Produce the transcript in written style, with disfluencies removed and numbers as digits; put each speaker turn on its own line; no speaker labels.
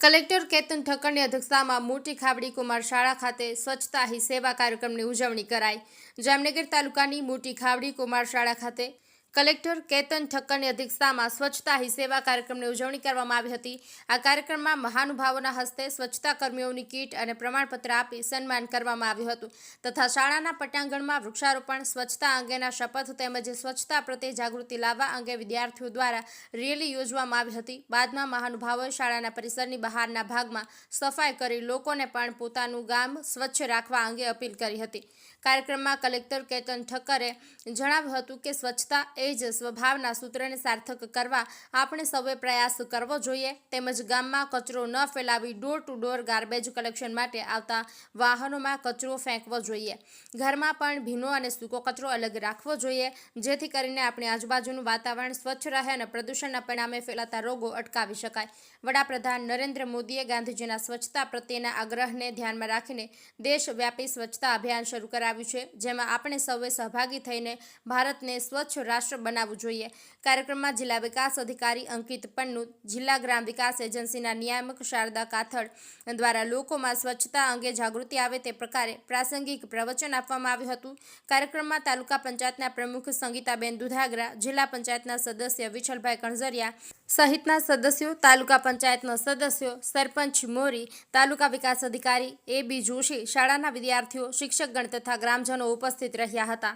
Collector Ketan ઠક્કરની અધ્યક્ષતામાં મોટી ખાબડી કુમાર શાળા ખાતે સ્વચ્છતા હી સેવા કાર્યક્રમની ઉજવણી કરાઈ। જામનગર તાલુકાની મોટી ખાબડી કુમાર શાળા ખાતે કલેક્ટર કેતન ઠક્કરની અધ્યક્ષતામાં સ્વચ્છતા હી સેવા કાર્યક્રમની ઉજવણી કરવામાં આવી હતી। આ કાર્યક્રમમાં મહાનુભાવોના હસ્તે સ્વચ્છતા કર્મીઓની કીટ અને પ્રમાણપત્ર આપી સન્માન કરવામાં આવ્યું હતું તથા શાળાના પટાંગણમાં વૃક્ષારોપણ, સ્વચ્છતા અંગેના શપથ તેમજ સ્વચ્છતા પ્રત્યે જાગૃતિ લાવવા અંગે વિદ્યાર્થીઓ દ્વારા રેલી યોજવામાં આવી હતી। બાદમાં મહાનુભાવોએ શાળાના પરિસરની બહારના ભાગમાં સફાઈ કરી લોકોને પણ પોતાનું ગામ સ્વચ્છ રાખવા અંગે અપીલ કરી હતી। કાર્યક્રમમાં કલેક્ટર કેતન ઠક્કરે જણાવ્યું હતું કે સ્વચ્છતા એ જ સ્વભાવના સૂત્રને સાર્થક કરવા આપણે સૌએ પ્રયાસ કરવો જોઈએ તેમજ ગામમાં કચરો ન ફેલાવી door to door garbage collection માટે આવતા વાહનોમાં કચરો ફેંકવો જોઈએ। ઘરમાં પણ ભીનો અને સૂકો કચરો અલગ રાખવો જોઈએ જેથી કરીને આપણી આજુબાજુનું વાતાવરણ સ્વચ્છ રહે અને પ્રદૂષણના પરિણામે ફેલાતા રોગો અટકાવી શકાય। વડાપ્રધાન નરેન્દ્ર મોદીએ ગાંધીજીના સ્વચ્છતા પ્રત્યેના આગ્રહને ધ્યાનમાં રાખીને દેશવ્યાપી સ્વચ્છતા અભિયાન શરૂ કરાવ્યું છે જેમાં આપણે સૌએ સહભાગી થઈને ભારતને સ્વચ્છ રાષ્ટ્ર બનાવવું જોઈએ। કાર્યક્રમમાં જિલ્લા વિકાસ અધિકારી અંકિત પન્નુ, જિલ્લા ગ્રામ વિકાસ એજન્સીના નિયામક શારદા કાથડ દ્વારા લોકોમાં સ્વચ્છતા અંગે જાગૃતિ આવે તે પ્રકારે પ્રાસંગિક પ્રવચન આપવામાં આવ્યું હતું। કાર્યક્રમમાં તાલુકા પંચાયતના પ્રમુખ સંગીતાબેન દુધાગરા, જિલ્લા પંચાયતના સદસ્ય વિઠ્ઠલભાઈ કણઝરિયા સહિતના સદસ્યો, તાલુકા પંચાયતના સદસ્યો, સરપંચ મોરી, તાલુકા વિકાસ અધિકારી AB જોશી, શાળાના વિદ્યાર્થીઓ, શિક્ષકગણ તથા ગ્રામજનો ઉપસ્થિત રહ્યા હતા।